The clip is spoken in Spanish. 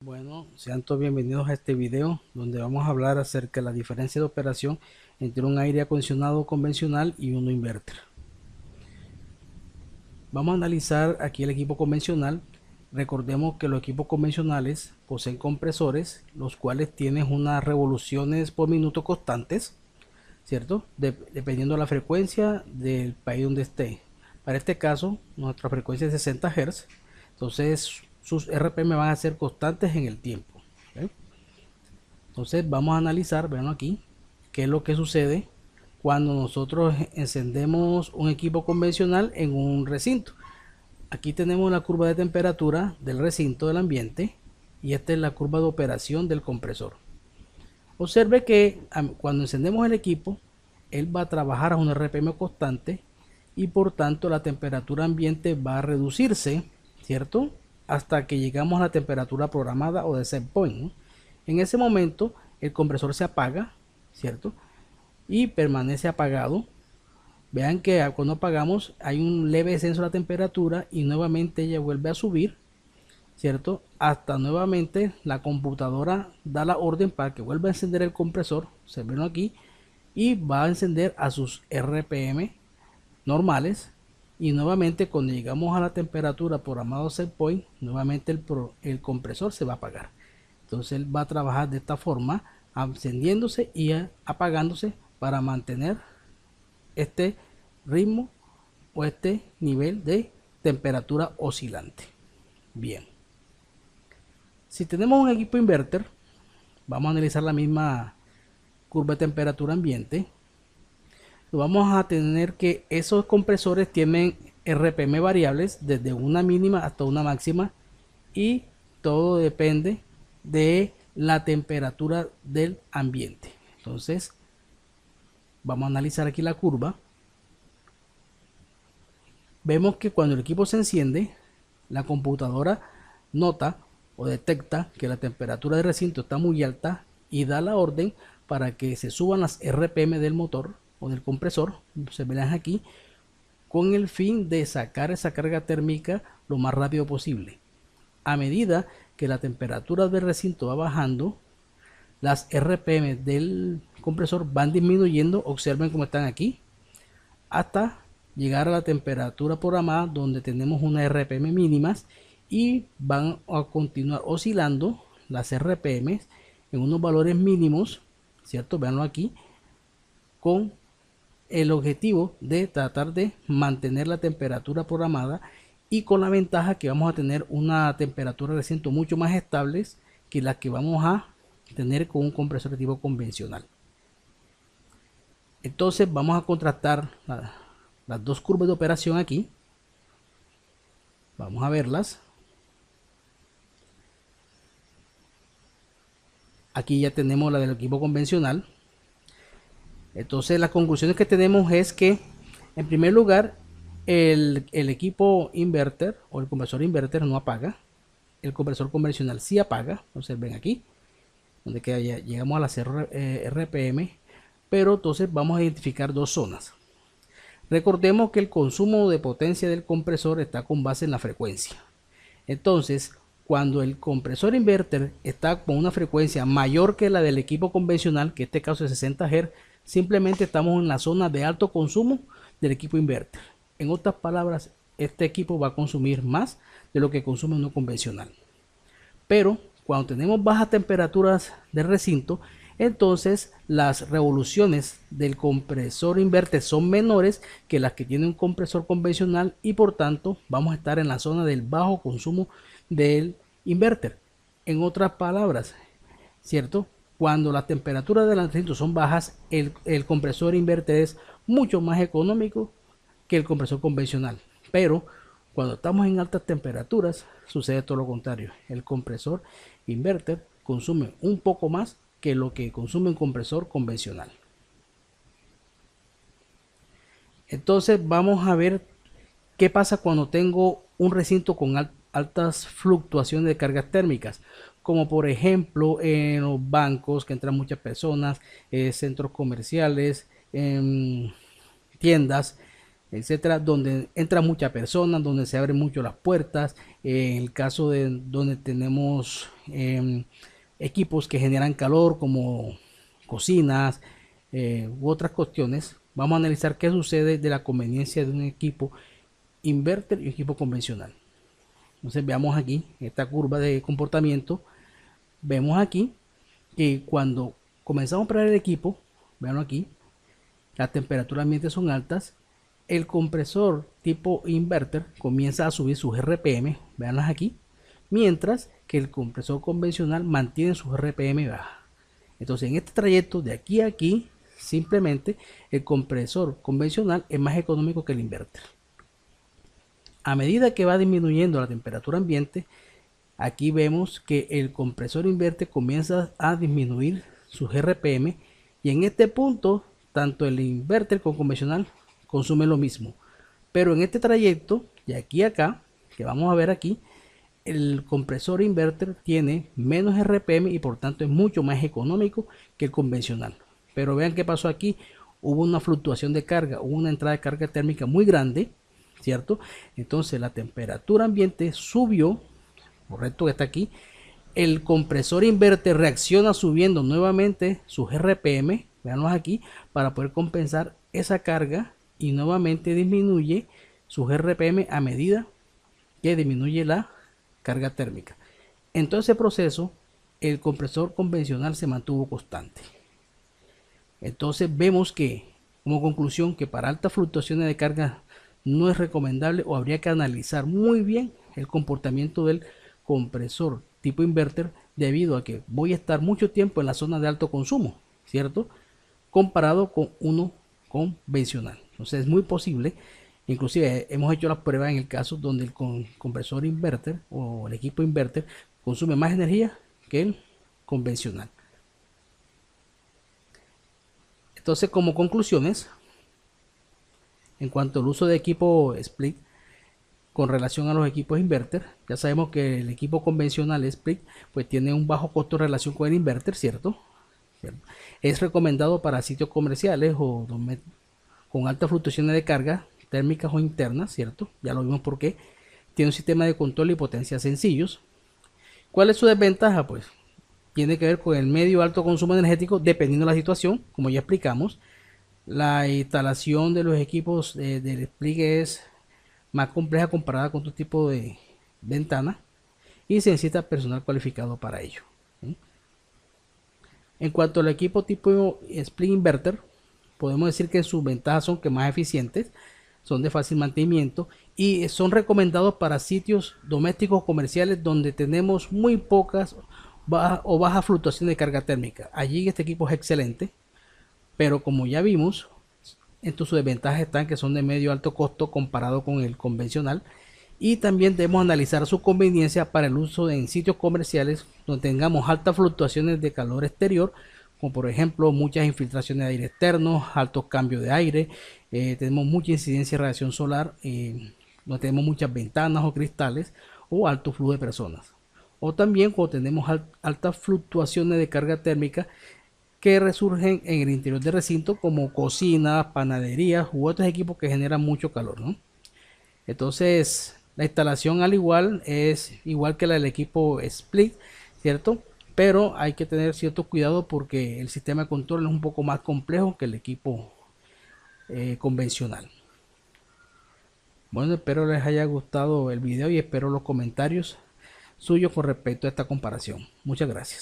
Bueno, sean todos bienvenidos a este video donde vamos a hablar acerca de la diferencia de operación entre un aire acondicionado convencional y uno inverter. Vamos a analizar aquí el equipo convencional. Recordemos que los equipos convencionales poseen compresores, los cuales tienen unas revoluciones por minuto constantes, ¿cierto? Dependiendo de la frecuencia del país donde esté. Para este caso, nuestra frecuencia es 60 Hz, entonces sus RPM van a ser constantes en el tiempo. ¿Ok? Entonces vamos a analizar, vean aquí, qué es lo que sucede cuando nosotros encendemos un equipo convencional en un recinto. Aquí tenemos la curva de temperatura del recinto del ambiente y esta es la curva de operación del compresor. Observe que cuando encendemos el equipo, él va a trabajar a un RPM constante y por tanto la temperatura ambiente va a reducirse, ¿cierto? Hasta que llegamos a la temperatura programada o de set point, ¿no? En ese momento el compresor se apaga, ¿cierto? Y permanece apagado. Vean que cuando apagamos hay un leve descenso de la temperatura y nuevamente ella vuelve a subir, ¿cierto? Hasta nuevamente la computadora da la orden para que vuelva a encender el compresor, se ven aquí, y va a encender a sus RPM normales. Y nuevamente cuando llegamos a la temperatura programada set point, nuevamente el compresor se va a apagar. Entonces él va a trabajar de esta forma, encendiéndose y apagándose para mantener este ritmo o este nivel de temperatura oscilante. Bien, si tenemos un equipo inverter, vamos a analizar la misma curva de temperatura ambiente. Vamos a tener que esos compresores tienen RPM variables desde una mínima hasta una máxima y todo depende de la temperatura del ambiente. Entonces vamos a analizar aquí la curva. Vemos que cuando el equipo se enciende, la computadora nota o detecta que la temperatura del recinto está muy alta y da la orden para que se suban las RPM del motor o del compresor, se verán aquí, con el fin de sacar esa carga térmica lo más rápido posible. A medida que la temperatura del recinto va bajando, las RPM del compresor van disminuyendo, observen cómo están aquí, hasta llegar a la temperatura programada donde tenemos unas RPM mínimas y van a continuar oscilando las RPM en unos valores mínimos, ¿cierto? Veanlo aquí, con el objetivo de tratar de mantener la temperatura programada y con la ventaja que vamos a tener una temperatura de recinto mucho más estable que la que vamos a tener con un compresor de tipo convencional. Entonces vamos a contrastar las dos curvas de operación aquí. Vamos a verlas. Aquí ya tenemos la del equipo convencional. Entonces las conclusiones que tenemos es que en primer lugar el equipo inverter o el compresor inverter no apaga. El compresor convencional sí apaga. Observen aquí donde que llegamos a las RPM, pero entonces vamos a identificar dos zonas. Recordemos que el consumo de potencia del compresor está con base en la frecuencia. Entonces, cuando el compresor inverter está con una frecuencia mayor que la del equipo convencional, que en este caso es 60 Hz, simplemente estamos en la zona de alto consumo del equipo inverter. En otras palabras, este equipo va a consumir más de lo que consume uno convencional. Pero cuando tenemos bajas temperaturas del recinto, entonces las revoluciones del compresor inverter son menores que las que tiene un compresor convencional y por tanto vamos a estar en la zona del bajo consumo del inverter. En otras palabras, ¿cierto? Cuando las temperaturas del recinto son bajas, el compresor inverter es mucho más económico que el compresor convencional. Pero cuando estamos en altas temperaturas, sucede todo lo contrario. El compresor inverter consume un poco más que lo que consume un compresor convencional. Entonces vamos a ver qué pasa cuando tengo un recinto con altas fluctuaciones de cargas térmicas, como por ejemplo en los bancos que entran muchas personas, centros comerciales, tiendas. etcétera, donde entran muchas personas, donde se abren mucho las puertas. En el caso de donde tenemos equipos que generan calor, como cocinas u otras cuestiones, vamos a analizar qué sucede de la conveniencia de un equipo inverter y un equipo convencional. Entonces veamos aquí esta curva de comportamiento. Vemos aquí que cuando comenzamos a operar el equipo, vean aquí, las temperaturas ambiente son altas, el compresor tipo inverter comienza a subir sus RPM, veanlas aquí, mientras que el compresor convencional mantiene sus RPM baja. Entonces en este trayecto de aquí a aquí, simplemente el compresor convencional es más económico que el inverter. A medida que va disminuyendo la temperatura ambiente, aquí vemos que el compresor inverter comienza a disminuir sus RPM, y en este punto tanto el inverter como convencional consume lo mismo, pero en este trayecto de aquí a acá, que vamos a ver aquí, el compresor inverter tiene menos RPM y por tanto es mucho más económico que el convencional. Pero vean qué pasó aquí: hubo una fluctuación de carga, hubo una entrada de carga térmica muy grande, ¿cierto? Entonces la temperatura ambiente subió, correcto, que está aquí. El compresor inverter reacciona subiendo nuevamente sus RPM, veanlos aquí, para poder compensar esa carga, y nuevamente disminuye sus RPM a medida que disminuye la carga térmica. En todo ese proceso, el compresor convencional se mantuvo constante. Entonces vemos que, como conclusión, que para altas fluctuaciones de carga no es recomendable, o habría que analizar muy bien el comportamiento del compresor tipo inverter, debido a que voy a estar mucho tiempo en la zona de alto consumo, ¿cierto? Comparado con uno convencional. Entonces es muy posible, inclusive hemos hecho la prueba en el caso donde el compresor inverter o el equipo inverter consume más energía que el convencional. Entonces, como conclusiones, en cuanto al uso de equipo split con relación a los equipos inverter, ya sabemos que el equipo convencional split pues tiene un bajo costo en relación con el inverter, ¿cierto? Es recomendado para sitios comerciales o con altas fluctuaciones de carga térmicas o internas, ¿cierto? Ya lo vimos porque tiene un sistema de control y potencia sencillos. ¿Cuál es su desventaja? Pues tiene que ver con el medio alto consumo energético, dependiendo de la situación, como ya explicamos. La instalación de los equipos del split es más compleja comparada con otro tipo de ventana, y se necesita personal cualificado para ello. En cuanto al equipo tipo split inverter, podemos decir que sus ventajas son que más eficientes, son de fácil mantenimiento y son recomendados para sitios domésticos comerciales donde tenemos muy pocas o baja fluctuación de carga térmica. Allí este equipo es excelente, pero como ya vimos, entonces sus desventajas están que son de medio alto costo comparado con el convencional, y también debemos analizar su conveniencia para el uso en sitios comerciales donde tengamos altas fluctuaciones de calor exterior, como por ejemplo muchas infiltraciones de aire externo, altos cambios de aire, tenemos mucha incidencia de radiación solar, no tenemos muchas ventanas o cristales, o alto flujo de personas, o también cuando tenemos altas fluctuaciones de carga térmica que resurgen en el interior del recinto, como cocinas, panaderías u otros equipos que generan mucho calor, ¿no? Entonces la instalación al igual es igual que la del equipo split, ¿cierto? Pero hay que tener cierto cuidado porque el sistema de control es un poco más complejo que el equipo convencional. Bueno, espero les haya gustado el video y espero los comentarios suyos con respecto a esta comparación. Muchas gracias.